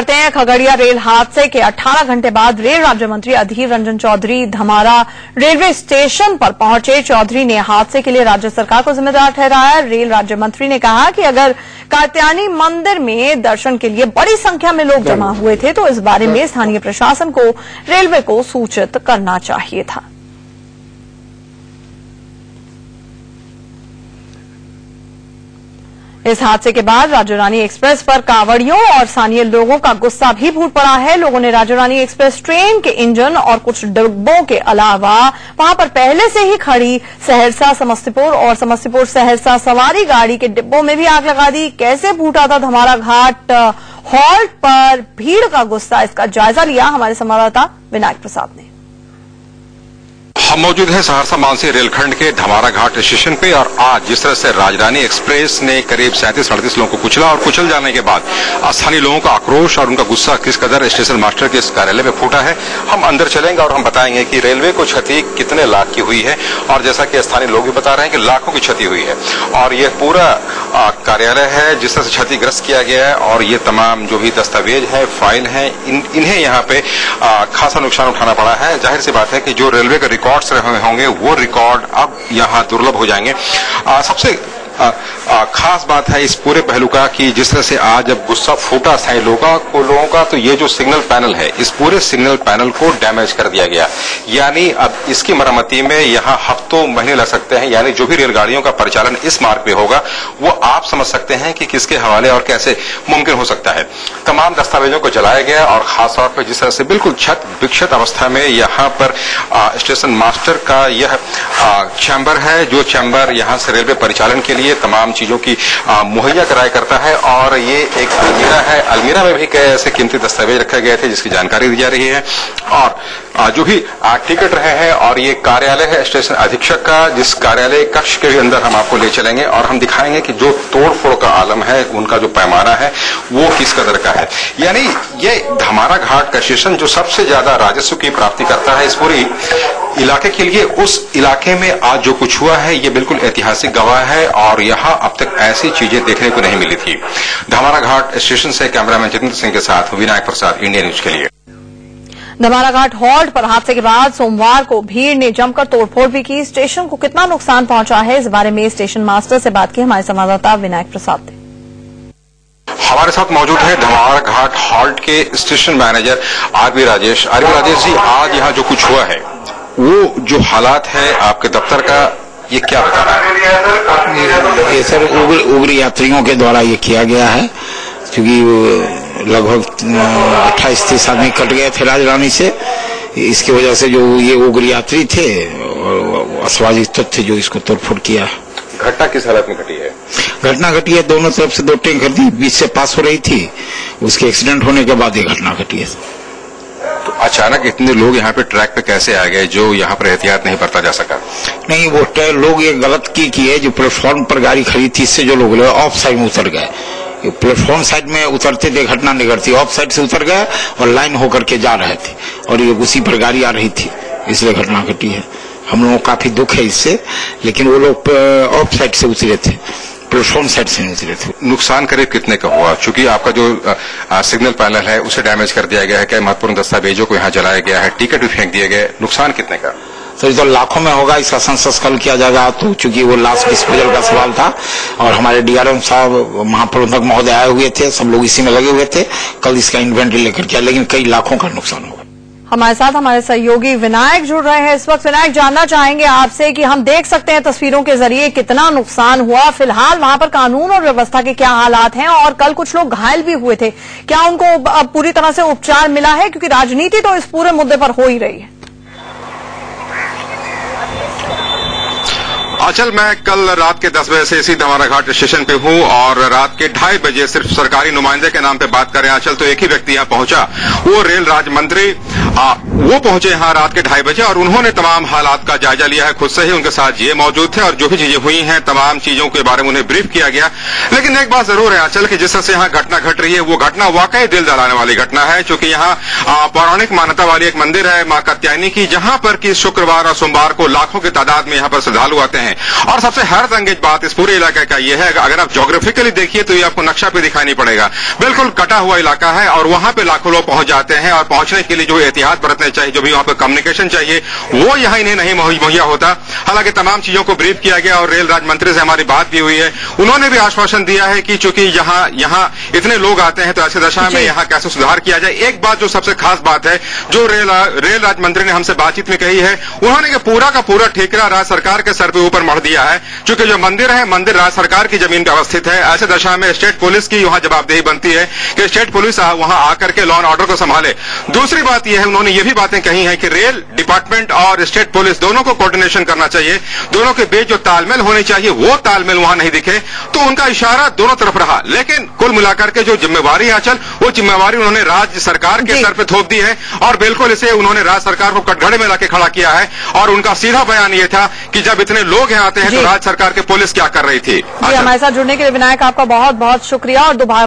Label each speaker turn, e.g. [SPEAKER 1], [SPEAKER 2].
[SPEAKER 1] बढ़ते हैं। खगड़िया रेल हादसे के 18 घंटे बाद रेल राज्य मंत्री अधीर रंजन चौधरी धमारा रेलवे स्टेशन पर पहुंचे। चौधरी ने हादसे के लिए राज्य सरकार को जिम्मेदार ठहराया। रेल राज्य मंत्री ने कहा कि अगर कात्यायनी मंदिर में दर्शन के लिए बड़ी संख्या में लोग जमा हुए थे तो इस बारे में स्थानीय प्रशासन को रेलवे को सूचित करना चाहिए था। इस हादसे के बाद राज्य रानी एक्सप्रेस पर कांवड़ियों और स्थानीय लोगों का गुस्सा भी फूट पड़ा है। लोगों ने राज्य रानी एक्सप्रेस ट्रेन के इंजन और कुछ डिब्बों के अलावा वहां पर पहले से ही खड़ी सहरसा समस्तीपुर और समस्तीपुर सहरसा सवारी गाड़ी के डिब्बों में भी आग लगा दी। कैसे फूटा था धमारा घाट हॉल्ट पर भीड़ का गुस्सा, इसका जायजा लिया हमारे संवाददाता विनायक प्रसाद ने।
[SPEAKER 2] हम मौजूद हैं सहरसा मानसी रेलखंड के धमारा घाट स्टेशन पे और आज जिस तरह से राजधानी एक्सप्रेस ने करीब 37-38 लोगों को कुचला और कुचल जाने के बाद स्थानीय लोगों का आक्रोश और उनका गुस्सा किस कदर स्टेशन मास्टर के इस कार्यालय में फूटा है, हम अंदर चलेंगे और हम बताएंगे कि रेलवे को क्षति कितने लाख की हुई है। और जैसा कि स्थानीय लोग भी बता रहे हैं कि लाखों की क्षति हुई है और ये पूरा कार्यालय है जिस तरह से क्षतिग्रस्त किया गया है और ये तमाम जो भी दस्तावेज है, फाइल है, इन्हें यहाँ पे खासा नुकसान उठाना पड़ा है। जाहिर सी बात है कि जो रेलवे का रिकॉर्ड्स रहे होंगे वो रिकॉर्ड अब यहाँ दुर्लभ हो जाएंगे। सबसे खास बात है इस पूरे पहलू का कि जिस तरह से आज जब गुस्सा फूटा स्थानीय लोगों का तो ये जो सिग्नल पैनल है इस पूरे सिग्नल पैनल को डैमेज कर दिया गया। यानी अब इसकी मरम्मती में यहाँ हफ्तों महीने लग सकते हैं। यानी जो भी रेलगाड़ियों का परिचालन इस मार्ग पे होगा वो आप समझ सकते हैं कि किसके हवाले और कैसे मुमकिन हो सकता है। तमाम दस्तावेजों को जलाया गया और खासतौर पर जिस तरह से बिल्कुल क्षत विक्षत अवस्था में यहाँ पर स्टेशन मास्टर का यह चैम्बर है, जो चैम्बर यहाँ से रेलवे परिचालन के लिए तमाम चीजों की मुहैया कराया करता है। और ये एक अलमीरा है, अलमीरा में भी कई ऐसे कीमती दस्तावेज रखे गए थे जिसकी जानकारी दी जा रही है। और जो भी टिकट रहे हैं और ये कार्यालय है स्टेशन अधीक्षक का, जिस कार्यालय कक्ष के अंदर हम आपको ले चलेंगे और हम दिखाएंगे कि जो तोड़फोड़ का आलम है उनका जो पैमाना है वो किस कदर का है। यानी ये धमारा घाट का स्टेशन जो सबसे ज्यादा राजस्व की प्राप्ति करता है इस पूरी इलाके के लिए, उस इलाके में आज जो कुछ हुआ है ये बिल्कुल ऐतिहासिक गवाह है और यहाँ अब तक ऐसी चीजें देखने को नहीं मिली थी। धमारा घाट स्टेशन से कैमरामैन जितेंद्र सिंह के साथ विनायक प्रसाद, इंडिया न्यूज के लिए।
[SPEAKER 1] धमारा घाट हॉल्ट पर हादसे के बाद सोमवार को भीड़ ने जमकर तोड़फोड़ भी की। स्टेशन को कितना नुकसान पहुंचा है इस बारे में स्टेशन मास्टर से बात की हमारे संवाददाता विनायक प्रसाद ने।
[SPEAKER 2] हमारे साथ मौजूद है धमारा घाट हॉल्ट के station manager RB Rajesh. RB Rajesh ji, आज यहाँ जो कुछ हुआ है वो जो हालात है आपके दफ्तर का, ये क्या बता रहा है?
[SPEAKER 3] ये सर उग्र यात्रियों के द्वारा ये किया गया है क्योंकि लगभग 28-30 आदमी कट गए थे राजधानी से। इसकी वजह से जो ये उग्र यात्री थे और असामाजिक तत्व जो इसको तोड़फोड़ किया।
[SPEAKER 2] घटना किस हालत में घटी है?
[SPEAKER 3] घटना घटी है दोनों तरफ से 2 टैंकर थी, बीच से पास हो रही थी, उसके एक्सीडेंट होने के बाद ये घटना घटी है।
[SPEAKER 2] तो अचानक इतने लोग यहाँ पे ट्रैक पे कैसे आ गए जो यहाँ पर एहतियात नहीं बरता जा सका?
[SPEAKER 3] नहीं, वो लोग ये गलत की है, जो प्लेटफॉर्म पर गाड़ी खड़ी थी इससे जो लोग ऑफ साइड में उतर गए। प्लेटफॉर्म साइड में उतरते थे घटना नहीं घटती, ऑफ साइड से उतर गए और लाइन होकर के जा रहे थे और ये उसी पर गाड़ी आ रही थी, इसलिए घटना घटी है। हम लोगों को काफी दुख है इससे, लेकिन वो लोग ऑफ साइड से उतरे थे, प्लेटफॉर्म साइड से नहीं उतरे थे।
[SPEAKER 2] नुकसान करीब कितने का हुआ? चूंकि आपका जो सिग्नल पैनल है उसे डैमेज कर दिया गया है, कई महत्वपूर्ण दस्तावेजों को यहाँ जलाया गया है, टिकट भी फेंक दिए गए, नुकसान कितने का?
[SPEAKER 3] तो तो लाखों में होगा, इसका सेंसस कल किया जाएगा। तो चूंकि वो लास्ट डिस्पोजल का सवाल था और हमारे डीआरएम साहब महाप्रबंधक महोदय आए हुए थे, सब लोग इसी में लगे हुए थे, कल इसका इन्वेंटरी लेकर किया, लेकिन कई लाखों का नुकसान होगा।
[SPEAKER 1] हमारे साथ हमारे सहयोगी विनायक जुड़ रहे हैं इस वक्त। विनायक, जानना चाहेंगे आपसे कि हम देख सकते हैं तस्वीरों के जरिए कितना नुकसान हुआ, फिलहाल वहां पर कानून और व्यवस्था के क्या हालात हैं और कल कुछ लोग घायल भी हुए थे, क्या उनको अब पूरी तरह से उपचार मिला है? क्योंकि राजनीति तो इस पूरे मुद्दे पर हो ही रही है।
[SPEAKER 2] आंचल, मैं कल रात के 10 बजे से इसी धमारा घाट स्टेशन पे हूँ और रात के 2:30 बजे सिर्फ सरकारी नुमाइंदे के नाम पे बात करें आंचल तो एक ही व्यक्ति यहाँ पहुंचा, वो रेल राज्य मंत्री वो पहुंचे यहाँ रात के 2:30 बजे और उन्होंने तमाम हालात का जायजा लिया है खुद से ही। उनके साथ ये मौजूद थे और जो भी चीजें हुई हैं तमाम चीजों के बारे में उन्हें ब्रीफ किया गया। लेकिन एक बात जरूर है आंचल की, जिस तरह से यहाँ घटना घट रही है वो घटना वाकई दिल दहलाने वाली घटना है, क्योंकि यहाँ पौराणिक मान्यता वाली एक मंदिर है मां कात्यायनी की, जहां पर कि शुक्रवार और सोमवार को लाखों की तादाद में यहाँ पर श्रद्धालु आते हैं। और सबसे हैरतअंगेज बात इस पूरे इलाके का यह है, अगर आप ज्योग्राफिकली देखिए तो ये आपको नक्शा पे दिखाई नहीं पड़ेगा, बिल्कुल कटा हुआ इलाका है और वहां पे लाखों लोग पहुंच जाते हैं। और पहुंचने के लिए जो एहतियात बरतने चाहिए, जो भी वहां पर कम्युनिकेशन चाहिए, वो यहाँ इन्हें नहीं मुहैया होता। हालांकि तमाम चीजों को ब्रीफ किया गया और रेल राज्य मंत्री से हमारी बात भी हुई है। उन्होंने भी आश्वासन दिया है कि चूंकि यहाँ इतने लोग आते हैं तो ऐसी दशा में यहाँ कैसे सुधार किया जाए। एक बात जो सबसे खास बात है जो रेल राज्य मंत्री ने हमसे बातचीत में कही है, उन्होंने पूरा का पूरा ठेका राज्य सरकार के सर पे ऊपर मढ़ दिया है, क्योंकि जो मंदिर है मंदिर राज्य सरकार की जमीन पर अवस्थित है। ऐसे दशा में स्टेट पुलिस की वहां जवाबदेही बनती है कि स्टेट पुलिस वहां आकर के लॉ एंड ऑर्डर को संभाले। दूसरी बात यह है, उन्होंने ये भी बातें कही हैं कि रेल डिपार्टमेंट और स्टेट पुलिस दोनों को कोऑर्डिनेशन करना चाहिए, दोनों के बीच जो तालमेल होनी चाहिए वो तालमेल वहां नहीं दिखे। तो उनका इशारा दोनों तरफ रहा, लेकिन कुल मिलाकर के जो जिम्मेवारी है आंचल, वो जिम्मेवारी उन्होंने राज्य सरकार के सर पे थोप दी है और बिल्कुल इसे उन्होंने राज्य सरकार को कटघरे में लाके खड़ा किया है। और उनका सीधा बयान ये था कि जब इतने लोग यहाँ आते हैं तो राज्य सरकार की पुलिस क्या कर रही थी।
[SPEAKER 1] हमारे साथ जुड़ने के लिए विनायक आपका बहुत बहुत शुक्रिया। और दोबारा